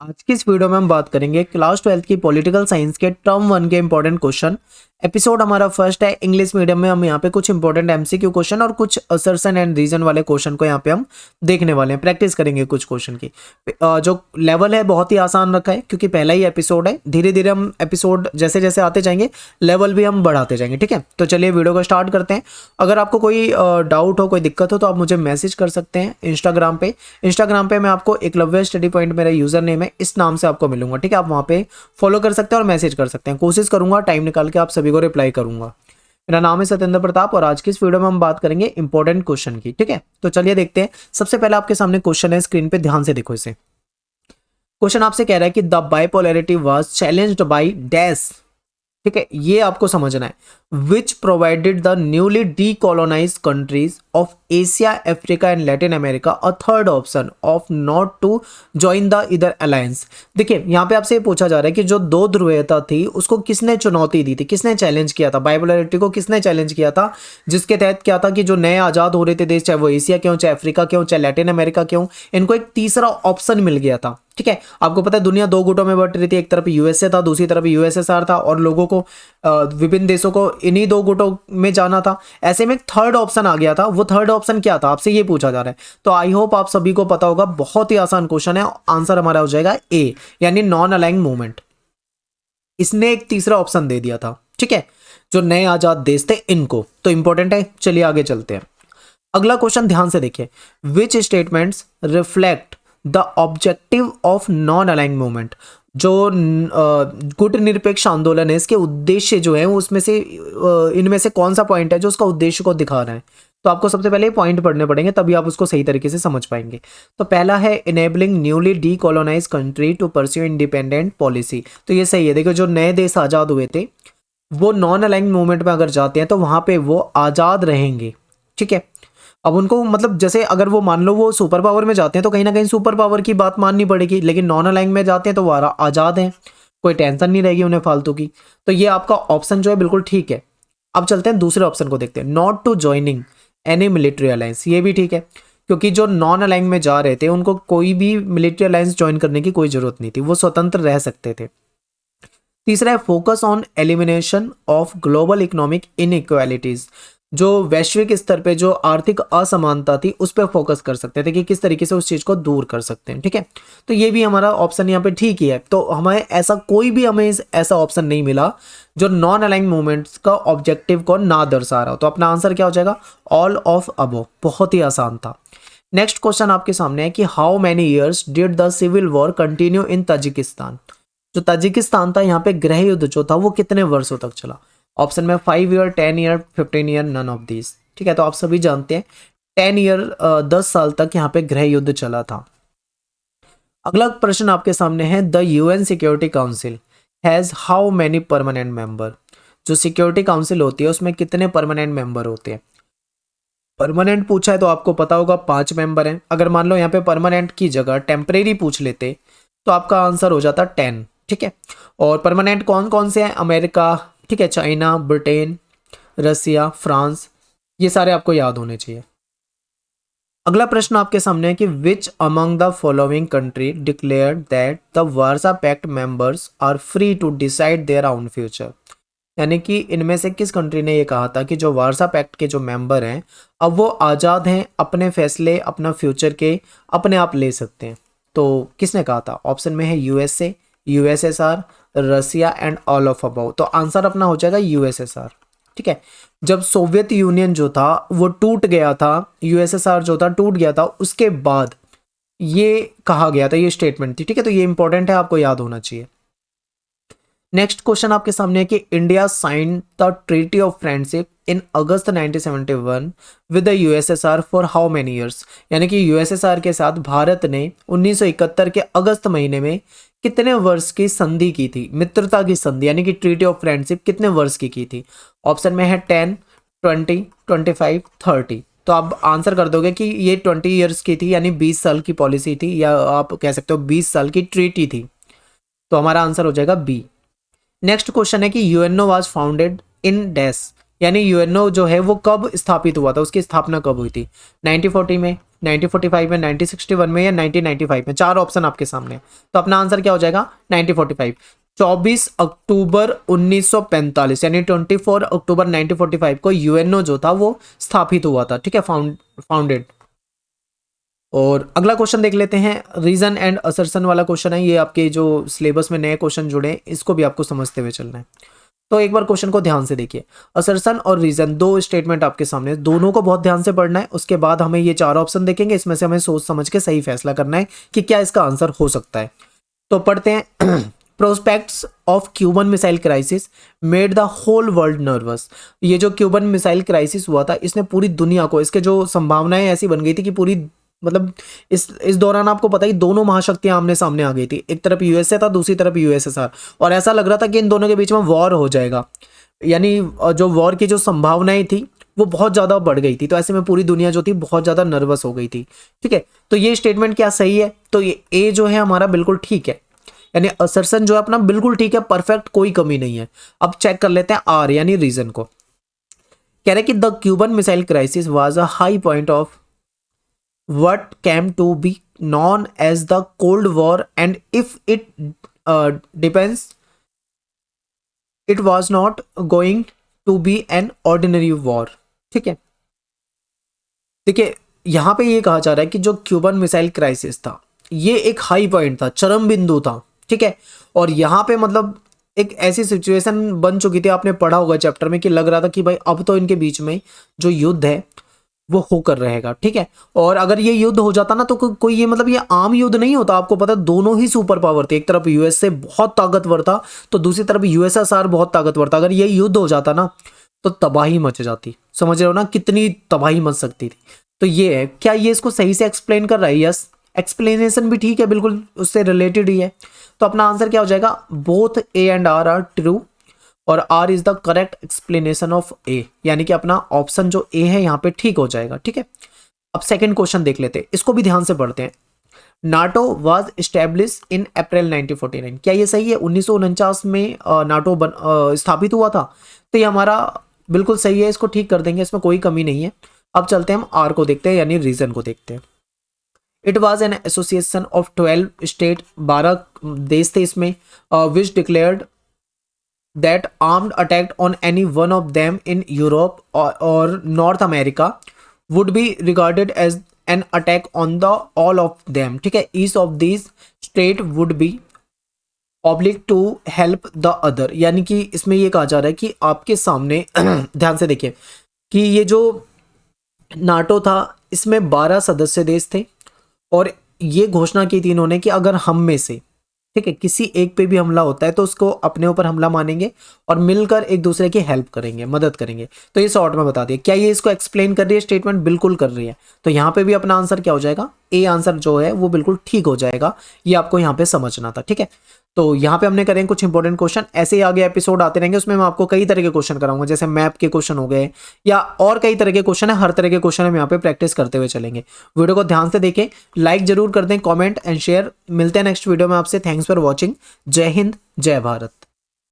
आज की इस वीडियो में हम बात करेंगे क्लास 12 की पॉलिटिकल साइंस के टर्म 1 के इंपॉर्टेंट क्वेश्चन। एपिसोड हमारा फर्स्ट है। इंग्लिश मीडियम में हम यहाँ पे कुछ इंपॉर्टेंट एमसीक्यू क्वेश्चन और कुछ असर्शन एंड रीजन वाले क्वेश्चन को यहाँ पे हम देखने वाले हैं, प्रैक्टिस करेंगे कुछ क्वेश्चन की। जो लेवल है बहुत ही आसान रखा है क्योंकि पहला ही एपिसोड है। धीरे धीरे हम एपिसोड जैसे जैसे आते जाएंगे लेवल भी हम बढ़ाते जाएंगे, ठीक है। तो चलिए वीडियो को स्टार्ट करते हैं। अगर आपको कोई डाउट हो, कोई दिक्कत हो तो आप मुझे मैसेज कर सकते हैं इंस्टाग्राम पे मैं आपको एकलव्य स्टडी पॉइंट मेरा यूजर नेम है, इस नाम से आपको मिलूंगा, ठीक है। आप वहाँ पे फॉलो कर सकते हैं और मैसेज कर सकते हैं। कोशिश करूंगा टाइम निकाल के आप सभी को रिप्लाई करूंगा। मेरा नाम है सत्येंद्र प्रताप और आज की इस वीडियो में हम बात करेंगे इंपॉर्टेंट क्वेश्चन की, ठीक है। तो चलिए देखते हैं। सबसे पहले आपके सामने क्वेश्चन है, स्क्रीन पे ध्यान से देखो इसे। क्वेश्चन आपसे कह रहा है कि the bipolarity was challenged by dash, ठीक है। ये आपको समझना है। Which provided the newly decolonise countries of Asia, Africa and Latin America a third option of not to join the either alliance. देखिए यहाँ पे आपसे ये पूछा जा रहा है कि जो दो ध्रुवीयता थी उसको किसने चुनौती दी थी, किसने चैलेंज किया था, बाइपोलैरिटी को किसने चैलेंज किया था, जिसके तहत क्या था कि जो नए आजाद हो रहे थे देश, चाहे वो एशिया के हो, चाहे अफ्रीका के हो, चाहे लैटिन अमेरिका के हो, इनको एक तीसरा ऑप्शन मिल गया था, ठीक है। आपको पता है दुनिया दो गुटों में बट रही थी, एक तरफ यूएसए था, दूसरी तरफ यूएसएसआर था और लोगों को विभिन्न देशों को इन्हीं दो गुटों में जाना था। ऐसे में एक थर्ड ऑप्शन आ गया था। वो थर्ड ऑप्शन क्या था आपसे ये पूछा जा रहा है। तो आई होप आप सभी को पता होगा। बहुत ही आसान क्वेश्चन है। आंसर हमारा हो जाएगा ए, यानी नॉन अलाइंग मूवमेंट। इसने एक तीसरा ऑप्शन दे दिया था, ठीक है, जो नए आजाद देश थे इनको। तो इंपॉर्टेंट है। चलिए आगे चलते हैं। अगला क्वेश्चन ध्यान से देखिए। Which statements reflect the objective of non aligning movement. जो गुट निरपेक्ष आंदोलन है इसके उद्देश्य जो है उसमें से इनमें से कौन सा पॉइंट है जो उसका उद्देश्य को दिखा रहा है। तो आपको सबसे पहले पॉइंट पढ़ने पड़ेंगे तभी आप उसको सही तरीके से समझ पाएंगे। तो पहला है enabling newly decolonize country to pursue independent policy. तो ये सही है। देखो जो नए देश आजाद हुए थे वो नॉन अलाइंग मूवमेंट में अगर जाते हैं तो वहां पे वो आजाद रहेंगे, ठीक है। अब उनको मतलब जैसे अगर वो मान लो वो सुपर पावर में जाते हैं तो कहीं ना कहीं सुपर पावर की बात माननी पड़ेगी, लेकिन नॉन अलाइन में जाते हैं तो वो आजाद हैं, कोई टेंशन नहीं रहेगी उन्हें फालतू की। तो ये आपका ऑप्शन जो है बिल्कुल ठीक है। अब चलते हैं दूसरे ऑप्शन को देखते हैं। Not to joining any military alliance, ये भी ठीक है क्योंकि जो नॉन अलाइन में जा रहे थे उनको कोई भी मिलिट्री अलायंस ज्वाइन करने की कोई जरूरत नहीं थी, वो स्वतंत्र रह सकते थे। तीसरा है focus on elimination of global economic inequalities. जो वैश्विक स्तर पे जो आर्थिक असमानता थी उस पर फोकस कर सकते थे कि किस तरीके से उस चीज को दूर कर सकते हैं, ठीक है। तो ये भी हमारा ऑप्शन यहाँ पे ठीक ही है। तो हमें ऐसा कोई भी ऐसा ऑप्शन नहीं मिला जो नॉन अलाइन मूवमेंट्स का ऑब्जेक्टिव को ना दर्शा रहा हो। तो अपना आंसर क्या हो जाएगा? All of above. बहुत ही आसान था। नेक्स्ट क्वेश्चन आपके सामने है कि how many years did the civil war continue in Tajikistan. जो ताजिकिस्तान था यहाँ पे गृह युद्ध जो था वो कितने वर्षों तक चला? ऑप्शन में 5 year, 10 year, 15 year, none of these, ठीक है। तो आप सभी जानते हैं 10 ईयर 10 साल तक यहाँ पे गृह युद्ध चला था। अगला प्रश्न आपके सामने है the UN security council has how many permanent member. जो सिक्योरिटी काउंसिल होती है उसमें कितने परमानेंट मेंबर होते हैं? परमानेंट पूछा है तो आपको पता होगा 5 मेंबर हैं। अगर मान लो यहाँ पे परमानेंट की जगह टेम्परेरी पूछ लेते तो आपका आंसर हो जाता 10, ठीक है। और परमानेंट कौन कौन से हैं? अमेरिका, ठीक है, चाइना, ब्रिटेन, रसिया, फ्रांस, ये सारे आपको याद होने चाहिए। अगला प्रश्न आपके सामने है कि which among the following country declared that the Warsaw Pact members are free to decide their own future. यानी कि इनमें से किस कंट्री ने ये कहा था कि जो वार्सा पैक्ट के जो मेंबर हैं अब वो आज़ाद हैं, अपने फैसले अपना फ्यूचर के अपने आप ले सकते हैं। तो किसने कहा था? ऑप्शन में है USA, USSR, Russia and all of above. तो आंसर अपना हो जाएगा यूएसएसआर, ठीक है। जब सोवियत यूनियन जो था वो टूट गया था, यूएसएसआर जो था टूट गया था, उसके बाद ये कहा गया था, ये स्टेटमेंट थी, ठीक है। तो ये इंपॉर्टेंट है, आपको याद होना चाहिए। नेक्स्ट क्वेश्चन आपके सामने है कि India signed the treaty of friendship in August 1971 with the USSR for how many years. यानी कि यूएसएसआर के साथ भारत ने 1971 के अगस्त महीने में कितने वर्ष की संधि की थी? मित्रता की संधि यानी कि ट्रीटी ऑफ फ्रेंडशिप कितने वर्ष की थी? ऑप्शन में है 10, 20, 25, 30। तो आप आंसर कर दोगे कि ये 20 ईयर्स की थी, यानी 20 साल की पॉलिसी थी, या आप कह सकते हो 20 साल की ट्रीटी थी। तो हमारा आंसर हो जाएगा बी। नेक्स्ट क्वेश्चन है कि UNO was founded in dash. यानी यूएनओ जो है वो कब स्थापित हुआ था, उसकी स्थापना कब हुई थी? 1940 में, 1945 में, 1961 में या 1995 में? चार ऑप्शन आपके सामने है। तो अपना आंसर क्या हो जाएगा? 1945। 24 अक्टूबर 1945 यानी 24 अक्टूबर 1945 को यूएनओ जो था वो स्थापित हुआ था, ठीक है, फाउंडेड। और अगला क्वेश्चन देख लेते हैं, रीजन एंड असर्शन वाला क्वेश्चन है। ये आपके जो सिलेबस में नए क्वेश्चन जुड़े हैं, इसको भी आपको समझते हुए चलना है। तो एक बार क्वेश्चन को ध्यान से देखिए। असर्शन और रीजन, दो स्टेटमेंट आपके सामने, दोनों को बहुत ध्यान से पढ़ना है। उसके बाद हमें ये चार ऑप्शन देखेंगे, इसमें से हमें सोच समझ के सही फैसला करना है कि क्या इसका आंसर हो सकता है। तो पढ़ते हैं। Prospects of Cuban missile crisis made the whole world nervous. ये जो क्यूबन मिसाइल क्राइसिस हुआ था, इसने पूरी दुनिया को, इसके जो संभावनाएं ऐसी बन गई थी कि पूरी, मतलब इस दौरान आपको पता ही दोनों महाशक्तियां आमने सामने आ गई थी। एक तरफ यूएसए था, दूसरी तरफ यूएसएसआर, और ऐसा लग रहा था कि इन दोनों के बीच में वॉर हो जाएगा, यानी जो वॉर की जो संभावनाएं थी वो बहुत ज़्यादा बढ़ गई थी। तो ऐसे में पूरी दुनिया जो थी बहुत ज़्यादा नर्वस हो गई थी, ठीक है। तो ये स्टेटमेंट क्या सही है? तो ये ए जो है हमारा बिल्कुल ठीक है, यानी असर्शन जो है अपना बिल्कुल ठीक है, परफेक्ट, कोई कमी नहीं है। अब चेक कर लेते हैं आर यानी रीजन को। कह रहे कि the Cuban missile crisis was a high point of what came to be known as the Cold War, and if it depends, it was not going to be an ordinary war, ठीक है। देखिए यहां पे ये कहा जा रहा है कि जो क्यूबन मिसाइल क्राइसिस था ये एक हाई पॉइंट था, चरम बिंदु था, ठीक है। और यहाँ पे मतलब एक ऐसी सिचुएशन बन चुकी थी, आपने पढ़ा होगा चैप्टर में, कि लग रहा था कि भाई अब तो इनके बीच में जो युद्ध है वो होकर रहेगा, ठीक है। और अगर ये युद्ध हो जाता ना तो कोई ये मतलब ये आम युद्ध नहीं होता। आपको पता है दोनों ही सुपर पावर थे, एक तरफ यूएसए बहुत ताकतवर था तो दूसरी तरफ यूएसएसआर बहुत ताकतवर था। अगर ये युद्ध हो जाता ना तो तबाही मच जाती, समझ रहे हो ना, कितनी तबाही मच सकती थी। तो ये है, क्या ये इसको सही से एक्सप्लेन कर रहा है? यस, एक्सप्लेनेशन भी ठीक है, बिल्कुल उससे रिलेटेड ही है। तो अपना आंसर क्या हो जाएगा? Both A and R true और R is the correct explanation of A, यानी कि अपना ऑप्शन जो ए है यहाँ पे ठीक हो जाएगा, ठीक है। अब सेकंड क्वेश्चन देख लेते हैं, इसको भी ध्यान से पढ़ते हैं। नाटो वाज एस्टेब्लिश इन अप्रैल 1949, क्या ये सही है? 1949 में नाटो स्थापित हुआ था। तो ये हमारा बिल्कुल सही है, इसको ठीक कर देंगे, इसमें कोई कमी नहीं है। अब चलते हैं हम आर को देखते हैं, यानी रीजन को देखते हैं। It was an association of 12 state, 12 देश थे इसमें, विच declared that armed attack on any one of them in Europe or North America would be regarded as an attack on the all of them, ठीक है। each of these state would be obliged to help the other, यानी कि इसमें ये कहा जा रहा है कि आपके सामने ध्यान से देखिए कि ये जो नाटो था इसमें 12 सदस्य देश थे और ये घोषणा की थी इन्होंने कि अगर हम में से, ठीक है, किसी एक पे भी हमला होता है तो उसको अपने ऊपर हमला मानेंगे और मिलकर एक दूसरे की हेल्प करेंगे, मदद करेंगे। तो ये शॉर्ट में बता दिया। क्या ये इसको एक्सप्लेन कर रही है? स्टेटमेंट बिल्कुल कर रही है। तो यहाँ पे भी अपना आंसर क्या हो जाएगा? ए आंसर जो है वो बिल्कुल ठीक हो जाएगा। ये आपको यहाँ पे समझना था, ठीक है। तो यहाँ पे हमने करें कुछ इंपॉर्टेंट क्वेश्चन, ऐसे ही आगे एपिसोड आते रहेंगे, उसमें मैं आपको कई तरह के क्वेश्चन कराऊंगा, जैसे मैप के क्वेश्चन हो गए या और कई तरह के क्वेश्चन है। हर तरह के क्वेश्चन हम यहाँ पे प्रैक्टिस करते हुए चलेंगे। वीडियो को ध्यान से देखें, लाइक जरूर कर दें, कॉमेंट एंड शेयर। मिलते हैं नेक्स्ट वीडियो में आपसे। Thanks for watching. जय हिंद, जय भारत।